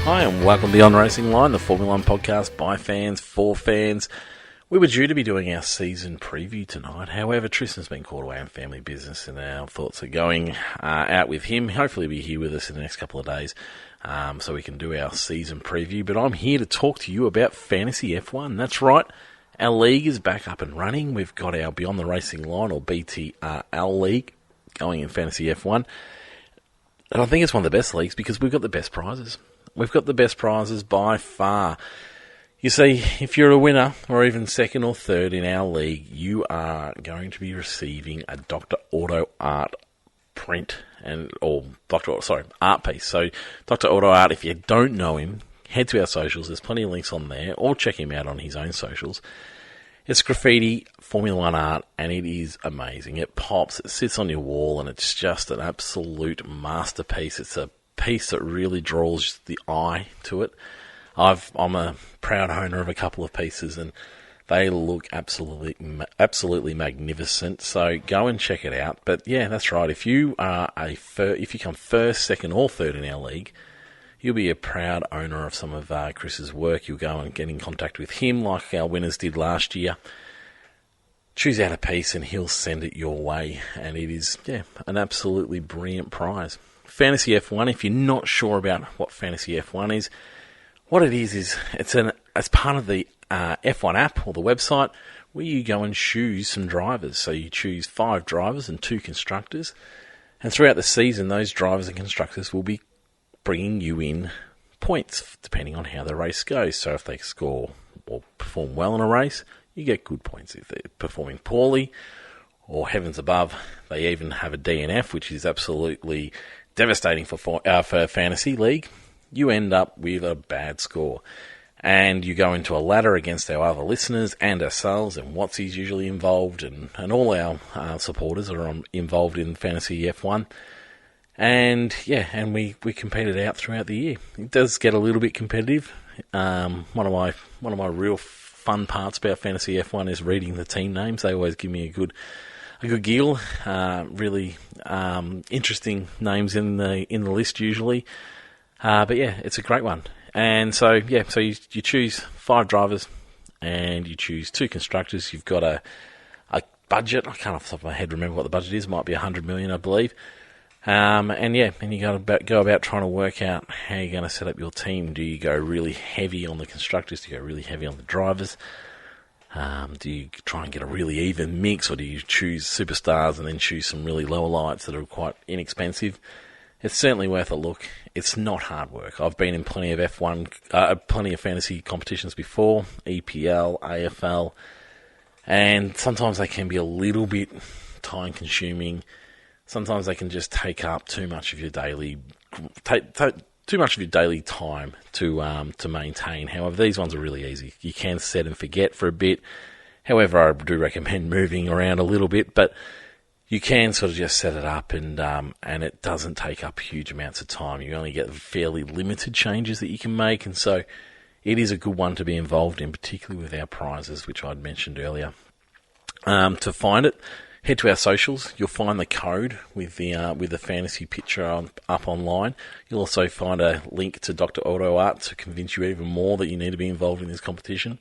Hi and welcome to the On Racing Line, the Formula 1 podcast by fans, for fans. We were due to be doing our season preview tonight. However, Tristan's been called away on family business and our thoughts are going out with him. Hopefully he'll be here with us in the next couple of days so we can do our season preview. But I'm here to talk to you about Fantasy F1. That's right, our league is back up and running. We've got our Beyond the Racing Line, or BTRL League, going in Fantasy F1. And I think it's one of the best leagues because we've got the best prizes. We've got the best prizes by far. You see, if you're a winner, or even second or third in our league, you are going to be receiving a DRAutoArt print, art piece. So, DRAutoArt, if you don't know him, head to our socials. There's plenty of links on there, or check him out on his own socials. It's graffiti, Formula 1 art, and it is amazing. It pops, it sits on your wall, and it's just an absolute masterpiece. It's a piece that really draws the eye to it. I'm a proud owner of a couple of pieces, and they look absolutely magnificent. So go and check it out. But yeah, that's right. If you are if you come first, second, or third in our league, you'll be a proud owner of some of Chris's work. You'll go and get in contact with him, like our winners did last year. Choose out a piece, and he'll send it your way. And it is an absolutely brilliant prize. Fantasy F1, if you're not sure about what Fantasy F1 is, what it is it's part of the F1 app or the website where you go and choose some drivers. So you choose 5 drivers and 2 constructors. And throughout the season, those drivers and constructors will be bringing you in points depending on how the race goes. So if they score or perform well in a race, you get good points. If they're performing poorly, or heavens above, they even have a DNF, which is absolutely devastating for Fantasy League. You end up with a bad score. And you go into a ladder against our other listeners and ourselves, and Watsy's usually involved, and all our supporters are involved in Fantasy F1. And we compete it out throughout the year. It does get a little bit competitive. One of my real fun parts about Fantasy F1 is reading the team names. They always give me a good giggle. Really interesting names in the list usually. But yeah, it's a great one. And so you choose 5 drivers and you choose 2 constructors. You've got a budget. I can't off the top of my head remember what the budget is. It might be 100 million, I believe. And you go about trying to work out how you're going to set up your team. Do you go really heavy on the constructors? Do you go really heavy on the drivers? Do you try and get a really even mix, or do you choose superstars and then choose some really lower lights that are quite inexpensive? It's certainly worth a look. It's not hard work. I've been in plenty of plenty of fantasy competitions before, EPL, AFL, and sometimes they can be a little bit time consuming. Sometimes they can just take up too much of your daily time to maintain. However, these ones are really easy. You can set and forget for a bit. However, I do recommend moving around a little bit, but you can sort of just set it up, and it doesn't take up huge amounts of time. You only get fairly limited changes that you can make, and so it is a good one to be involved in, particularly with our prizes, which I'd mentioned earlier. To find it, head to our socials. You'll find the code with the fantasy picture up online. You'll also find a link to DRAutoArt to convince you even more that you need to be involved in this competition.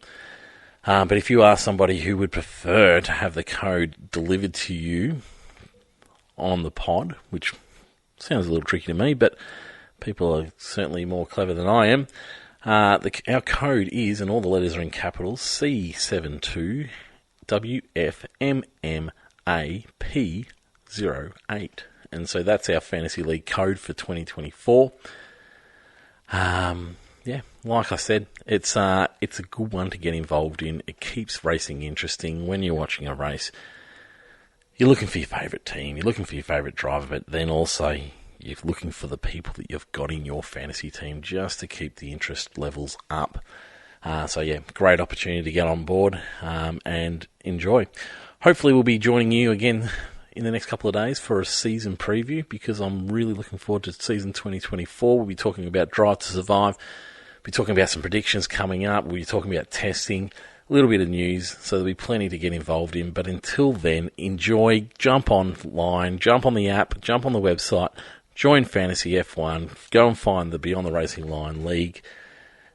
But if you are somebody who would prefer to have the code delivered to you on the pod, which sounds a little tricky to me, but people are certainly more clever than I am, our code is, and all the letters are in capitals, C72WFMMAP08. And so that's our Fantasy League code for 2024. Like I said, it's a good one to get involved in. It keeps racing interesting. When you're watching a race, you're looking for your favourite team, you're looking for your favourite driver, but then also you're looking for the people that you've got in your fantasy team just to keep the interest levels up. Great opportunity to get on board and enjoy. Hopefully we'll be joining you again in the next couple of days for a season preview, because I'm really looking forward to season 2024. We'll be talking about Drive to Survive. We'll be talking about some predictions coming up. We'll be talking about testing, a little bit of news, so there'll be plenty to get involved in. But until then, enjoy, jump online, jump on the app, jump on the website, Join Fantasy F1, go and find the Beyond the Racing Line League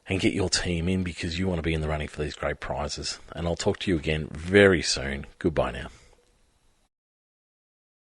and get your team in because you want to be in the running for these great prizes. And I'll talk to you again very soon. Goodbye now.